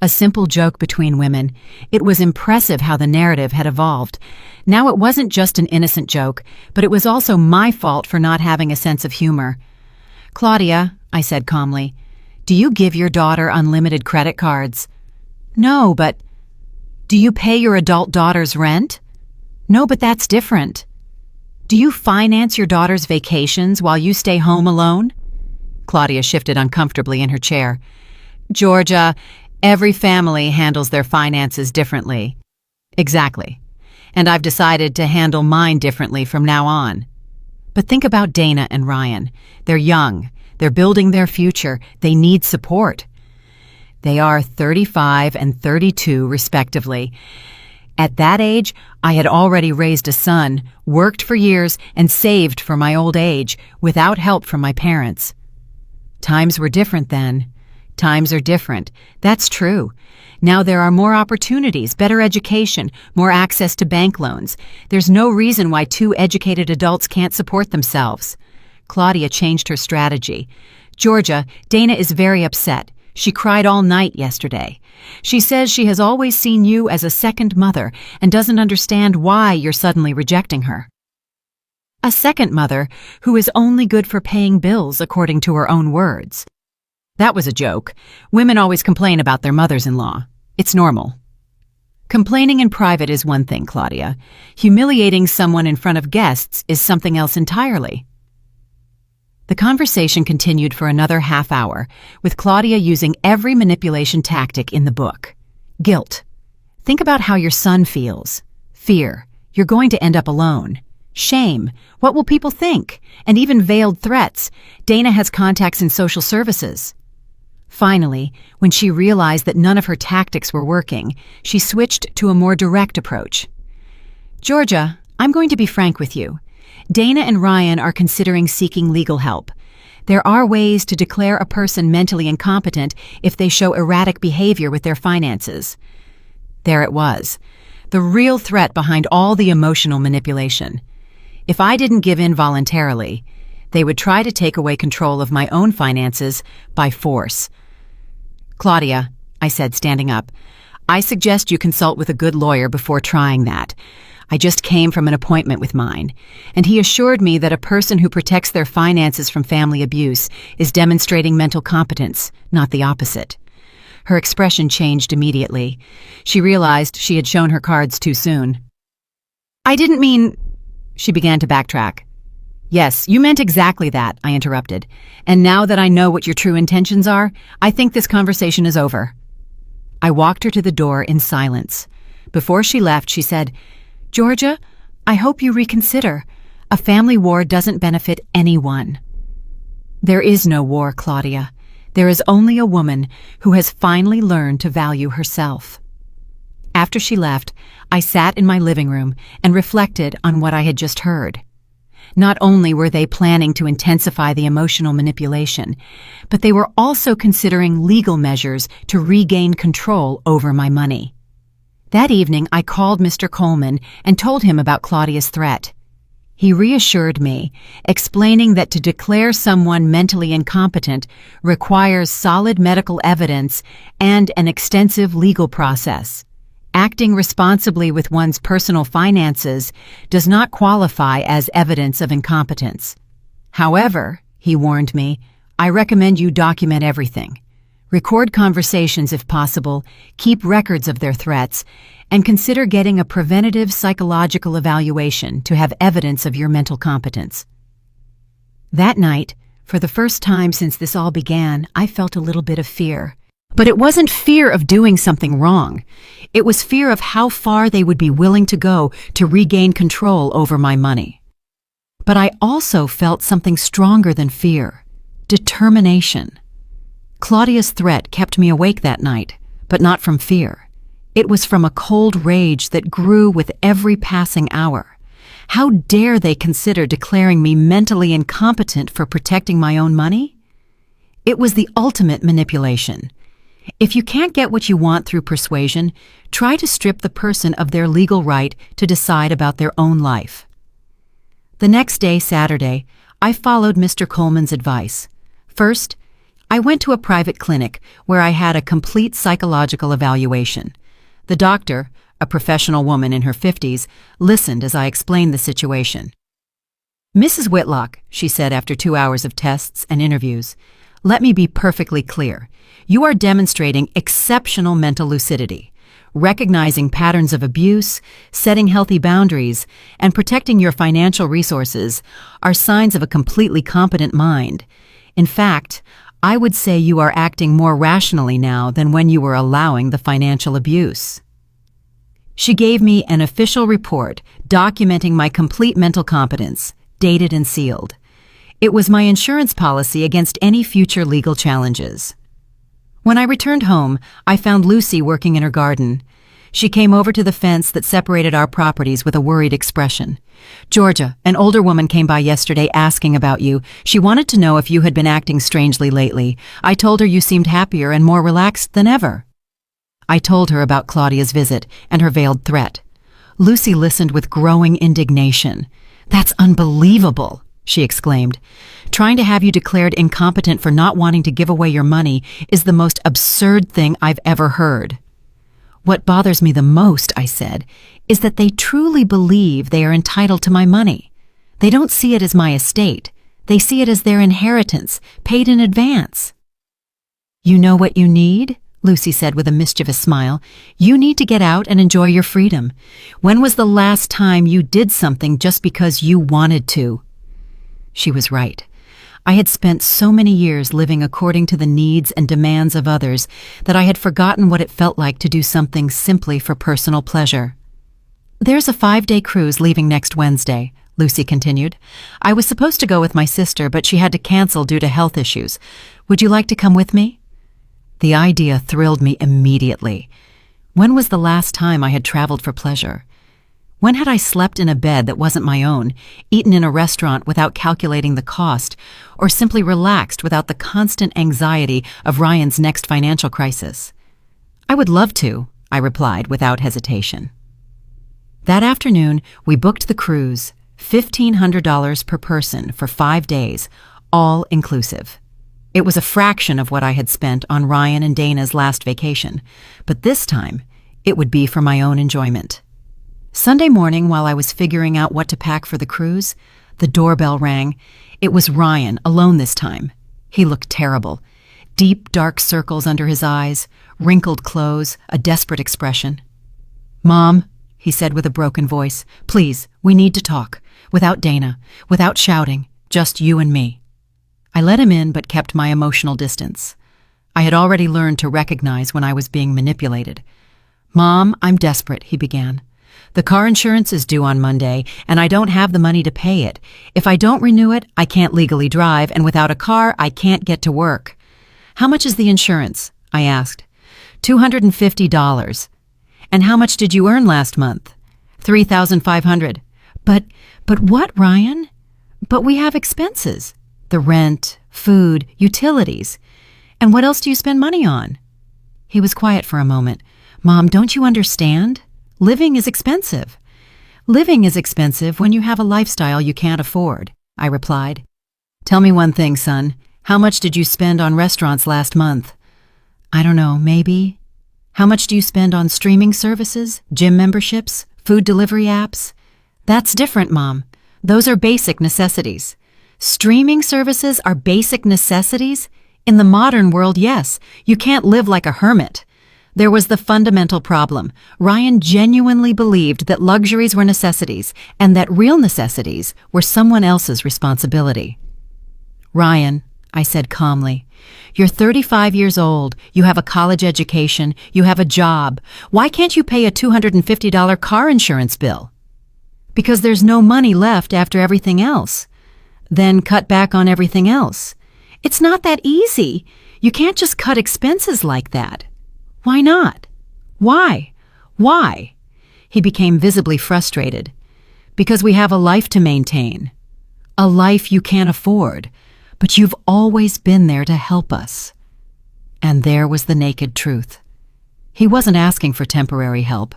A simple joke between women. It was impressive how the narrative had evolved. Now it wasn't just an innocent joke, but it was also my fault for not having a sense of humor. "Claudia," I said calmly, "do you give your daughter unlimited credit cards?" "No, but..." "Do you pay your adult daughter's rent?" "No, but that's different." "Do you finance your daughter's vacations while you stay home alone?" Claudia shifted uncomfortably in her chair. "Georgia, every family handles their finances differently." "Exactly. And I've decided to handle mine differently from now on." "But think about Dana and Ryan. They're young. They're building their future. They need support." "They are 35 and 32, respectively. At that age, I had already raised a son, worked for years, and saved for my old age, without help from my parents." "Times were different then." "Times are different. That's true. Now there are more opportunities, better education, more access to bank loans. There's no reason why two educated adults can't support themselves." Claudia changed her strategy. "Georgia, Dana is very upset. She cried all night yesterday. She says she has always seen you as a second mother and doesn't understand why you're suddenly rejecting her." "A second mother who is only good for paying bills, according to her own words." "That was a joke. Women always complain about their mothers-in-law. It's normal." "Complaining in private is one thing, Claudia. Humiliating someone in front of guests is something else entirely." The conversation continued for another half hour, with Claudia using every manipulation tactic in the book. Guilt. Think about how your son feels. Fear. You're going to end up alone. Shame. What will people think? And even veiled threats. Dana has contacts in social services. Finally, when she realized that none of her tactics were working, she switched to a more direct approach. "Georgia, I'm going to be frank with you. Dana and Ryan are considering seeking legal help. There are ways to declare a person mentally incompetent if they show erratic behavior with their finances." There it was, the real threat behind all the emotional manipulation. If I didn't give in voluntarily, they would try to take away control of my own finances by force. "Claudia," I said, standing up, "I suggest you consult with a good lawyer before trying that. I just came from an appointment with mine, and he assured me that a person who protects their finances from family abuse is demonstrating mental competence, not the opposite." Her expression changed immediately. She realized she had shown her cards too soon. "I didn't mean..." She began to backtrack. "Yes, you meant exactly that," I interrupted. "And now that I know what your true intentions are, I think this conversation is over." I walked her to the door in silence. Before she left, she said, "Georgia, I hope you reconsider. A family war doesn't benefit anyone." There is no war, Claudia. There is only a woman who has finally learned to value herself. After she left, I sat in my living room and reflected on what I had just heard. Not only were they planning to intensify the emotional manipulation, but they were also considering legal measures to regain control over my money. That evening, I called Mr. Coleman and told him about Claudia's threat. He reassured me, explaining that to declare someone mentally incompetent requires solid medical evidence and an extensive legal process. Acting responsibly with one's personal finances does not qualify as evidence of incompetence. However, he warned me, I recommend you document everything. Record conversations if possible, keep records of their threats, and consider getting a preventative psychological evaluation to have evidence of your mental competence. That night, for the first time since this all began, I felt a little bit of fear. But it wasn't fear of doing something wrong. It was fear of how far they would be willing to go to regain control over my money. But I also felt something stronger than fear: determination. Claudia's threat kept me awake that night, but not from fear. It was from a cold rage that grew with every passing hour. How dare they consider declaring me mentally incompetent for protecting my own money? It was the ultimate manipulation. If you can't get what you want through persuasion, try to strip the person of their legal right to decide about their own life. The next day, Saturday, I followed Mr. Coleman's advice. First, I went to a private clinic where I had a complete psychological evaluation. The doctor, a professional woman in her 50s, listened as I explained the situation. "Mrs. Whitlock," she said after 2 hours of tests and interviews, "let me be perfectly clear. You are demonstrating exceptional mental lucidity. Recognizing patterns of abuse, setting healthy boundaries, and protecting your financial resources are signs of a completely competent mind. In fact, I would say you are acting more rationally now than when you were allowing the financial abuse." She gave me an official report documenting my complete mental competence, dated and sealed. It was my insurance policy against any future legal challenges. When I returned home, I found Lucy working in her garden. She came over to the fence that separated our properties with a worried expression. "Georgia, an older woman came by yesterday asking about you. She wanted to know if you had been acting strangely lately. I told her you seemed happier and more relaxed than ever." I told her about Claudia's visit and her veiled threat. Lucy listened with growing indignation. "That's unbelievable," she exclaimed. "Trying to have you declared incompetent for not wanting to give away your money is the most absurd thing I've ever heard." "What bothers me the most," I said, "is that they truly believe they are entitled to my money. They don't see it as my estate. They see it as their inheritance, paid in advance." "You know what you need?" Lucy said with a mischievous smile. "You need to get out and enjoy your freedom. When was the last time you did something just because you wanted to?" She was right. I had spent so many years living according to the needs and demands of others that I had forgotten what it felt like to do something simply for personal pleasure. "There's a 5-day cruise leaving next Wednesday," Lucy continued. "I was supposed to go with my sister, but she had to cancel due to health issues. Would you like to come with me?" The idea thrilled me immediately. When was the last time I had traveled for pleasure? When had I slept in a bed that wasn't my own, eaten in a restaurant without calculating the cost, or simply relaxed without the constant anxiety of Ryan's next financial crisis? "I would love to," I replied without hesitation. That afternoon, we booked the cruise, $1,500 per person for 5 days, all inclusive. It was a fraction of what I had spent on Ryan and Dana's last vacation, but this time, it would be for my own enjoyment. Sunday morning, while I was figuring out what to pack for the cruise, the doorbell rang. It was Ryan, alone this time. He looked terrible. Deep, dark circles under his eyes, wrinkled clothes, a desperate expression. "Mom," he said with a broken voice, "please, we need to talk. Without Dana, without shouting, just you and me." I let him in but kept my emotional distance. I had already learned to recognize when I was being manipulated. "Mom, I'm desperate," he began. "The car insurance is due on Monday, and I don't have the money to pay it. If I don't renew it, I can't legally drive, and without a car, I can't get to work." "How much is the insurance?" I asked. $250. "And how much did you earn last month?" $3,500. But what, Ryan? But we have expenses. The rent, food, utilities. And what else do you spend money on?" He was quiet for a moment. "Mom, don't you understand? Living is expensive." "Living is expensive when you have a lifestyle you can't afford," I replied. "Tell me one thing, son. How much did you spend on restaurants last month?" "I don't know, maybe How much do you spend on streaming services, gym memberships, food delivery apps? That's different, Mom. Those are basic necessities. Streaming services are basic necessities? In the modern world, yes. You can't live like a hermit. There was the fundamental problem. Ryan genuinely believed that luxuries were necessities and that real necessities were someone else's responsibility. Ryan, I said calmly, you're 35 years old, you have a college education, you have a job. Why can't you pay a $250 car insurance bill? Because there's no money left after everything else. Then cut back on everything else. It's not that easy. You can't just cut expenses like that. Why not? Why? Why? He became visibly frustrated. Because we have a life to maintain. A life you can't afford. But you've always been there to help us. And there was the naked truth. He wasn't asking for temporary help.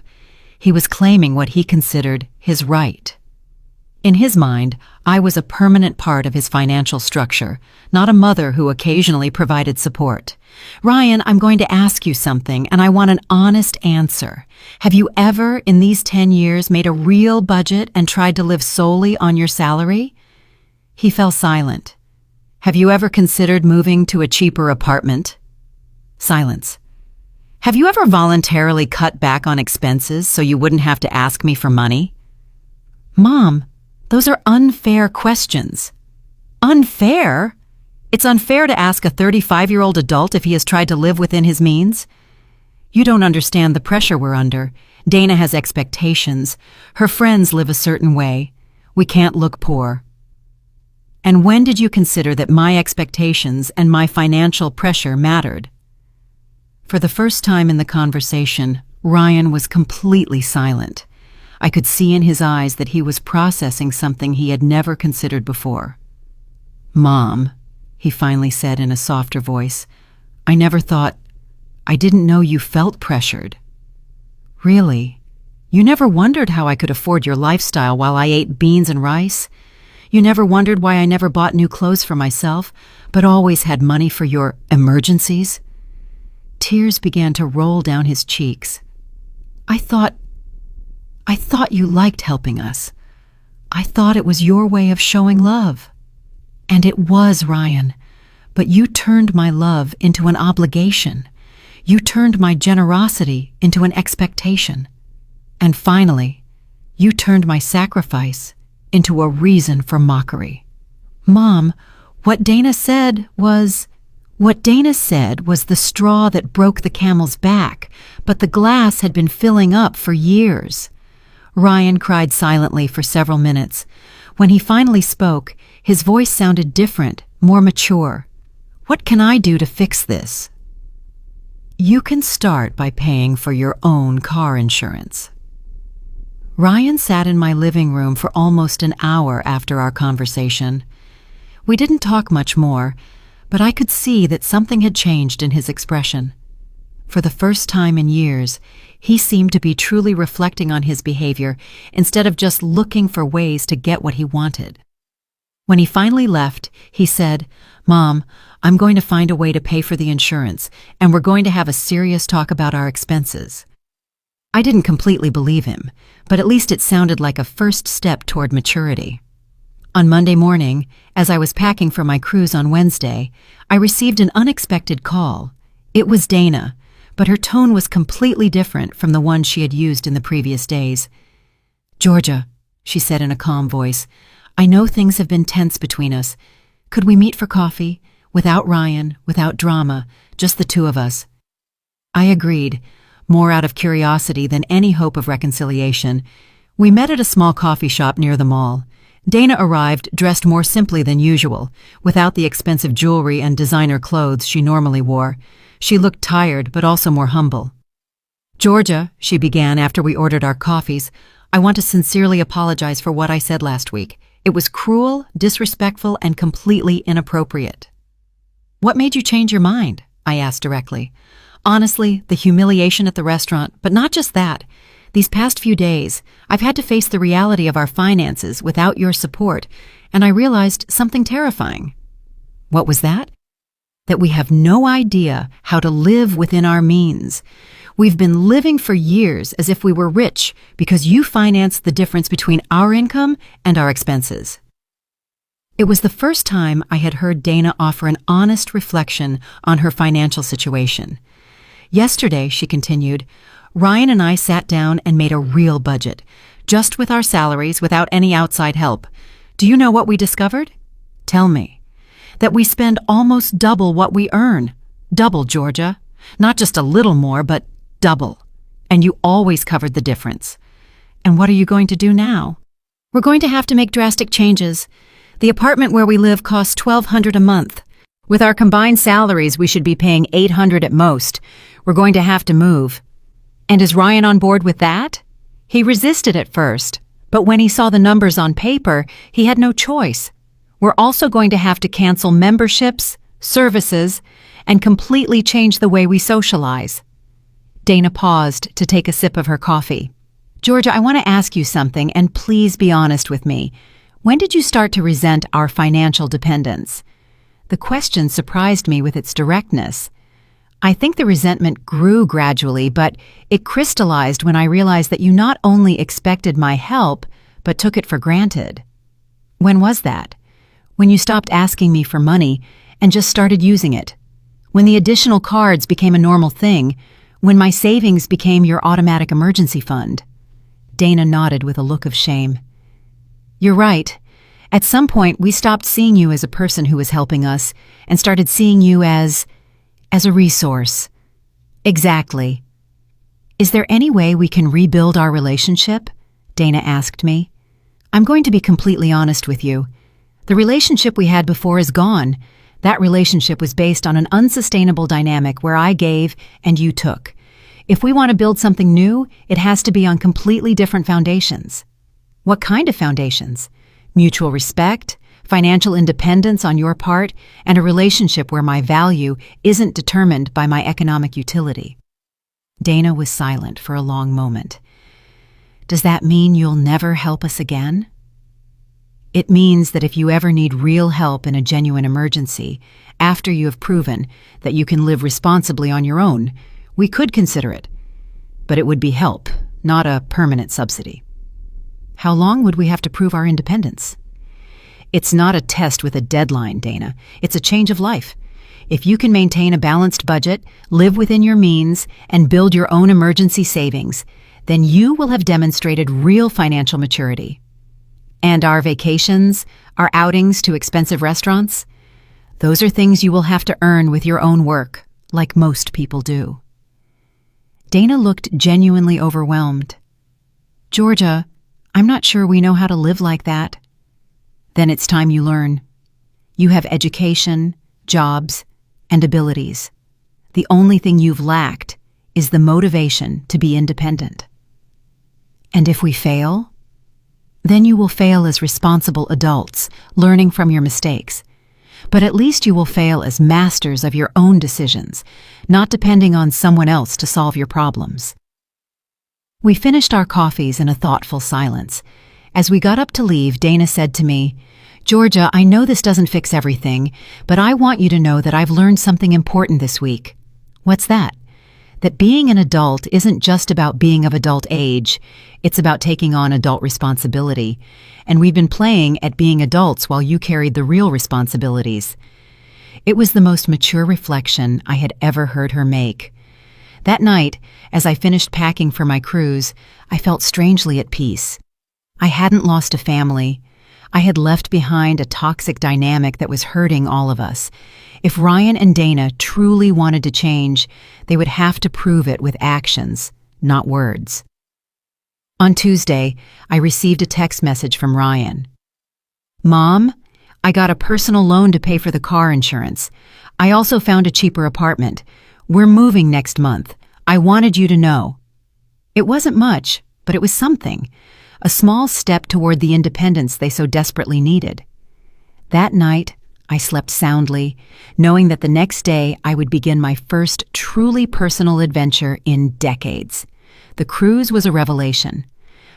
He was claiming what he considered his right. In his mind, I was a permanent part of his financial structure, not a mother who occasionally provided support. Ryan, I'm going to ask you something, and I want an honest answer. Have you ever, in these 10 years, made a real budget and tried to live solely on your salary? He fell silent. Have you ever considered moving to a cheaper apartment? Silence. Have you ever voluntarily cut back on expenses so you wouldn't have to ask me for money? Mom, those are unfair questions. Unfair? It's unfair to ask a 35-year-old adult if he has tried to live within his means. You don't understand the pressure we're under. Dana has expectations. Her friends live a certain way. We can't look poor. And when did you consider that my expectations and my financial pressure mattered? For the first time in the conversation, Ryan was completely silent. I could see in his eyes that he was processing something he had never considered before. Mom, he finally said in a softer voice, I didn't know you felt pressured. Really? You never wondered how I could afford your lifestyle while I ate beans and rice? You never wondered why I never bought new clothes for myself, but always had money for your emergencies? Tears began to roll down his cheeks. I thought you liked helping us. I thought it was your way of showing love. And it was, Ryan. But you turned my love into an obligation. You turned my generosity into an expectation. And finally, you turned my sacrifice into a reason for mockery. Mom, what Dana said was the straw that broke the camel's back, but the glass had been filling up for years. Ryan cried silently for several minutes. When he finally spoke, his voice sounded different, more mature. What can I do to fix this? You can start by paying for your own car insurance. Ryan sat in my living room for almost an hour after our conversation. We didn't talk much more, but I could see that something had changed in his expression. For the first time in years, he seemed to be truly reflecting on his behavior instead of just looking for ways to get what he wanted. When he finally left, he said, Mom, I'm going to find a way to pay for the insurance, and we're going to have a serious talk about our expenses. I didn't completely believe him, but at least it sounded like a first step toward maturity. On Monday morning, as I was packing for my cruise on Wednesday, I received an unexpected call. It was Dana, but her tone was completely different from the one she had used in the previous days. Georgia, she said in a calm voice, I know things have been tense between us. Could we meet for coffee? Without Ryan, without drama, just the two of us. I agreed, more out of curiosity than any hope of reconciliation. We met at a small coffee shop near the mall. Dana arrived dressed more simply than usual, without the expensive jewelry and designer clothes she normally wore. She looked tired, but also more humble. Georgia, she began after we ordered our coffees, I want to sincerely apologize for what I said last week. It was cruel, disrespectful, and completely inappropriate. What made you change your mind? I asked directly. Honestly, the humiliation at the restaurant, but not just that. These past few days, I've had to face the reality of our finances without your support, and I realized something terrifying. What was that? that we have no idea how to live within our means. We've been living for years as if we were rich because you financed the difference between our income and our expenses. It was the first time I had heard Dana offer an honest reflection on her financial situation. Yesterday, she continued, Ryan and I sat down and made a real budget, just with our salaries, without any outside help. Do you know what we discovered? Tell me. That we spend almost double what we earn. Double, Georgia. Not just a little more, but double. And you always covered the difference. And what are you going to do now? We're going to have to make drastic changes. The apartment where we live costs $1,200 a month. With our combined salaries, we should be paying $800 at most. We're going to have to move. And is Ryan on board with that? He resisted at first, but when he saw the numbers on paper, he had no choice. We're also going to have to cancel memberships, services, and completely change the way we socialize. Dana paused to take a sip of her coffee. Georgia, I want to ask you something, and please be honest with me. When did you start to resent our financial dependence? The question surprised me with its directness. I think the resentment grew gradually, but it crystallized when I realized that you not only expected my help, but took it for granted. When was that? When you stopped asking me for money and just started using it. When the additional cards became a normal thing. When my savings became your automatic emergency fund. Dana nodded with a look of shame. You're right. At some point, we stopped seeing you as a person who was helping us and started seeing you as a resource. Exactly. Is there any way we can rebuild our relationship? Dana asked me. I'm going to be completely honest with you. The relationship we had before is gone. That relationship was based on an unsustainable dynamic where I gave and you took. If we want to build something new, it has to be on completely different foundations. What kind of foundations? Mutual respect, financial independence on your part, and a relationship where my value isn't determined by my economic utility. Dana was silent for a long moment. Does that mean you'll never help us again? It means that if you ever need real help in a genuine emergency, after you have proven that you can live responsibly on your own, we could consider it. But it would be help, not a permanent subsidy. How long would we have to prove our independence? It's not a test with a deadline, Dana. It's a change of life. If you can maintain a balanced budget, live within your means, and build your own emergency savings, then you will have demonstrated real financial maturity. And our vacations, our outings to expensive restaurants, those are things you will have to earn with your own work, like most people do. Dana looked genuinely overwhelmed. Georgia, I'm not sure we know how to live like that. Then it's time you learn. You have education, jobs, and abilities. The only thing you've lacked is the motivation to be independent. And if we fail, then you will fail as responsible adults, learning from your mistakes. But at least you will fail as masters of your own decisions, not depending on someone else to solve your problems. We finished our coffees in a thoughtful silence. As we got up to leave, Dana said to me, Georgia, I know this doesn't fix everything, but I want you to know that I've learned something important this week. What's that? That being an adult isn't just about being of adult age, it's about taking on adult responsibility. And we've been playing at being adults while you carried the real responsibilities. It was the most mature reflection I had ever heard her make. That night, as I finished packing for my cruise, I felt strangely at peace. I hadn't lost a family. I had left behind a toxic dynamic that was hurting all of us. If Ryan and Dana truly wanted to change, they would have to prove it with actions, not words. On Tuesday, I received a text message from Ryan. Mom, I got a personal loan to pay for the car insurance. I also found a cheaper apartment. We're moving next month. I wanted you to know. It wasn't much, but it was something. A small step toward the independence they so desperately needed. That night, I slept soundly, knowing that the next day I would begin my first truly personal adventure in decades. The cruise was a revelation.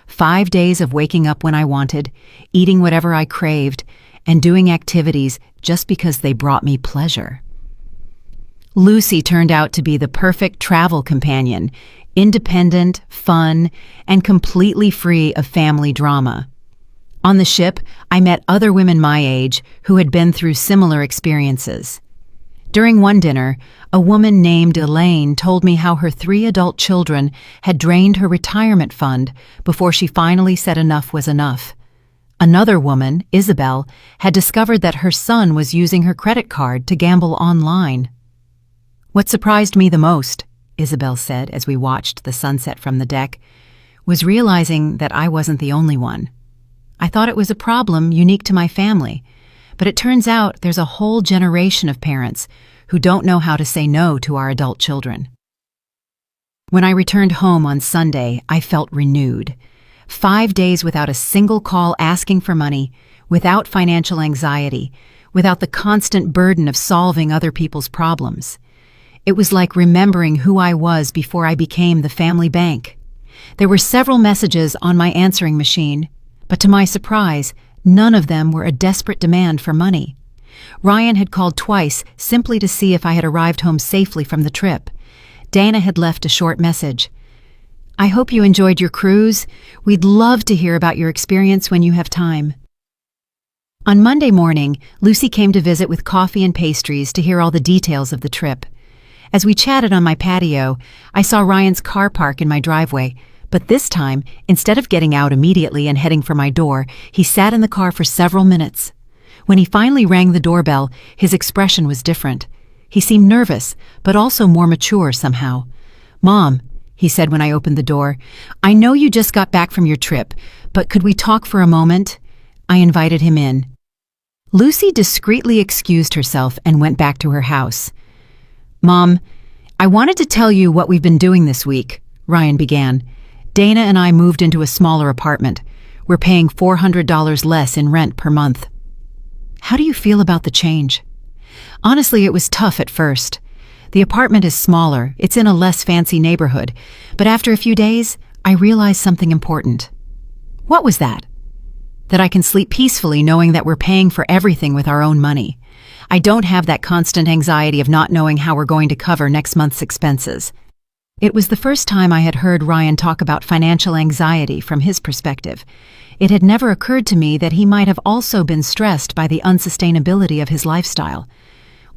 5 days of waking up when I wanted, eating whatever I craved, and doing activities just because they brought me pleasure. Lucy turned out to be the perfect travel companion, independent, fun, and completely free of family drama. On the ship, I met other women my age who had been through similar experiences. During one dinner, a woman named Elaine told me how her 3 adult children had drained her retirement fund before she finally said enough was enough. Another woman, Isabel, had discovered that her son was using her credit card to gamble online. "What surprised me the most," Isabel said as we watched the sunset from the deck, "was realizing that I wasn't the only one. I thought it was a problem unique to my family, but it turns out there's a whole generation of parents who don't know how to say no to our adult children." When I returned home on Sunday, I felt renewed. 5 days without a single call asking for money, without financial anxiety, without the constant burden of solving other people's problems. It was like remembering who I was before I became the family bank. There were several messages on my answering machine, but to my surprise, none of them were a desperate demand for money. Ryan had called twice simply to see if I had arrived home safely from the trip. Dana had left a short message. "I hope you enjoyed your cruise. We'd love to hear about your experience when you have time." On Monday morning, Lucy came to visit with coffee and pastries to hear all the details of the trip. As we chatted on my patio, I saw Ryan's car park in my driveway, but this time, instead of getting out immediately and heading for my door, he sat in the car for several minutes. When he finally rang the doorbell, his expression was different. He seemed nervous, but also more mature somehow. "Mom," he said when I opened the door, "I know you just got back from your trip, but could we talk for a moment?" I invited him in. Lucy discreetly excused herself and went back to her house. "Mom, I wanted to tell you what we've been doing this week," Ryan began. "Dana and I moved into a smaller apartment. We're paying $400 less in rent per month." "How do you feel about the change?" "Honestly, it was tough at first. The apartment is smaller, it's in a less fancy neighborhood, but after a few days, I realized something important." "What was that?" "That I can sleep peacefully knowing that we're paying for everything with our own money. I don't have that constant anxiety of not knowing how we're going to cover next month's expenses." It was the first time I had heard Ryan talk about financial anxiety from his perspective. It had never occurred to me that he might have also been stressed by the unsustainability of his lifestyle.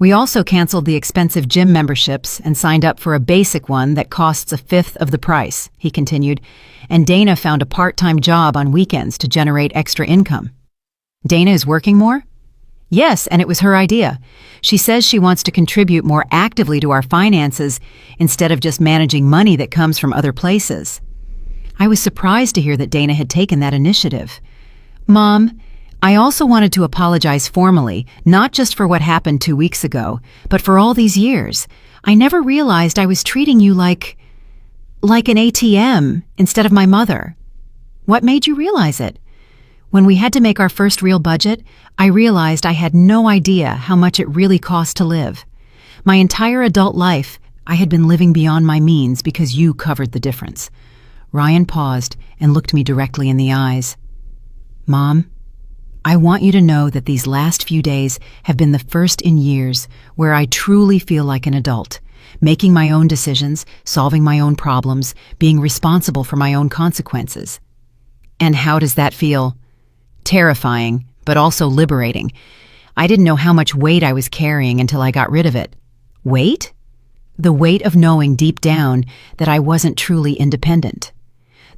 "We also canceled the expensive gym memberships and signed up for a basic one that costs a fifth of the price," he continued, "and Dana found a part-time job on weekends to generate extra income." "Dana is working more?" "Yes, and it was her idea. She says she wants to contribute more actively to our finances instead of just managing money that comes from other places." I was surprised to hear that Dana had taken that initiative. "Mom, I also wanted to apologize formally, not just for what happened 2 weeks ago, but for all these years. I never realized I was treating you like an ATM instead of my mother." "What made you realize it?" "When we had to make our first real budget, I realized I had no idea how much it really cost to live. My entire adult life, I had been living beyond my means because you covered the difference." Ryan paused and looked me directly in the eyes. "Mom, I want you to know that these last few days have been the first in years where I truly feel like an adult, making my own decisions, solving my own problems, being responsible for my own consequences." "And how does that feel?" "Terrifying, but also liberating. I didn't know how much weight I was carrying until I got rid of it." "Weight?" "The weight of knowing deep down that I wasn't truly independent.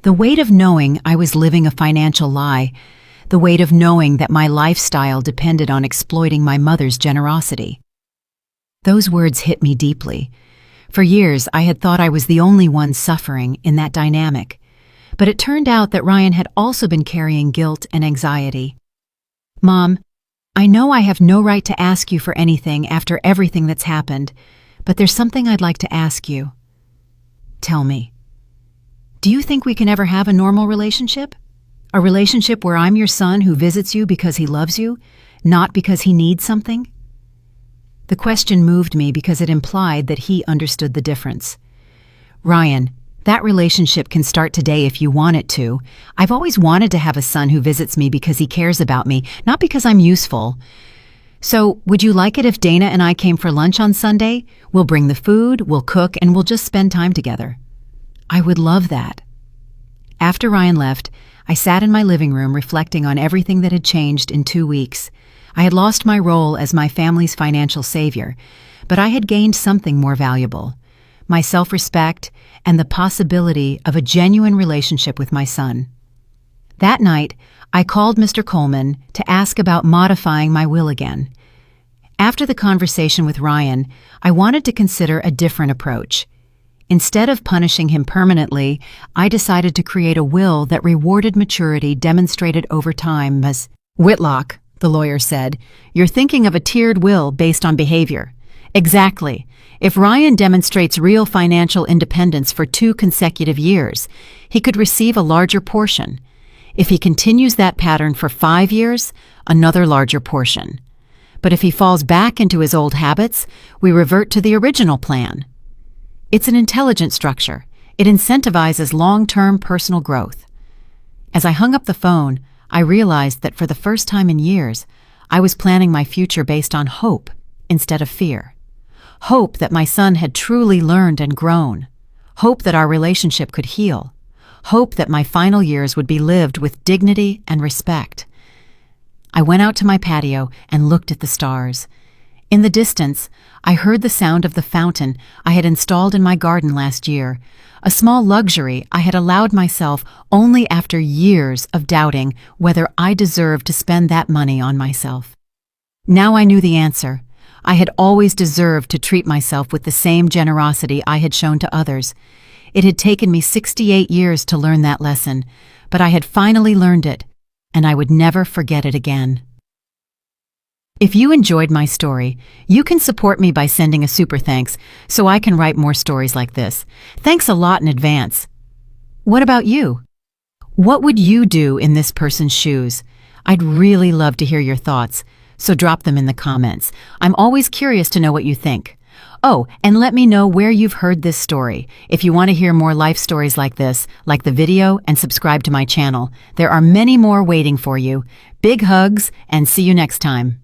The weight of knowing I was living a financial lie. The weight of knowing that my lifestyle depended on exploiting my mother's generosity." Those words hit me deeply. For years, I had thought I was the only one suffering in that dynamic. But it turned out that Ryan had also been carrying guilt and anxiety. "Mom, I know I have no right to ask you for anything after everything that's happened, but there's something I'd like to ask you." "Tell me." "Do you think we can ever have a normal relationship? A relationship where I'm your son who visits you because he loves you, not because he needs something?" The question moved me because it implied that he understood the difference. "Ryan, that relationship can start today if you want it to. I've always wanted to have a son who visits me because he cares about me, not because I'm useful. So, would you like it if Dana and I came for lunch on Sunday? We'll bring the food, we'll cook, and we'll just spend time together. I would love that. After Ryan left, I sat in my living room reflecting on everything that had changed in 2 weeks. I had lost my role as my family's financial savior, but I had gained something more valuable: my self-respect and the possibility of a genuine relationship with my son. That night, I called Mr. Coleman to ask about modifying my will again. After the conversation with Ryan, I wanted to consider a different approach. Instead of punishing him permanently, I decided to create a will that rewarded maturity demonstrated over time. As Whitlock, the lawyer said, "You're thinking of a tiered will based on behavior." Exactly. If Ryan demonstrates real financial independence for 2 consecutive years, he could receive a larger portion. If he continues that pattern for 5 years, another larger portion. But if he falls back into his old habits, we revert to the original plan. It's an intelligent structure. It incentivizes long-term personal growth. As I hung up the phone, I realized that for the first time in years, I was planning my future based on hope instead of fear. Hope that my son had truly learned and grown. Hope that our relationship could heal. Hope that my final years would be lived with dignity and respect. I went out to my patio and looked at the stars. In the distance, I heard the sound of the fountain I had installed in my garden last year, a small luxury I had allowed myself only after years of doubting whether I deserved to spend that money on myself. Now I knew the answer. I had always deserved to treat myself with the same generosity I had shown to others. It had taken me 68 years to learn that lesson, but I had finally learned it, and I would never forget it again. If you enjoyed my story, you can support me by sending a super thanks so I can write more stories like this. Thanks a lot in advance. What about you? What would you do in this person's shoes? I'd really love to hear your thoughts, so drop them in the comments. I'm always curious to know what you think. Oh, and let me know where you've heard this story. If you want to hear more life stories like this, like the video and subscribe to my channel. There are many more waiting for you. Big hugs, and see you next time.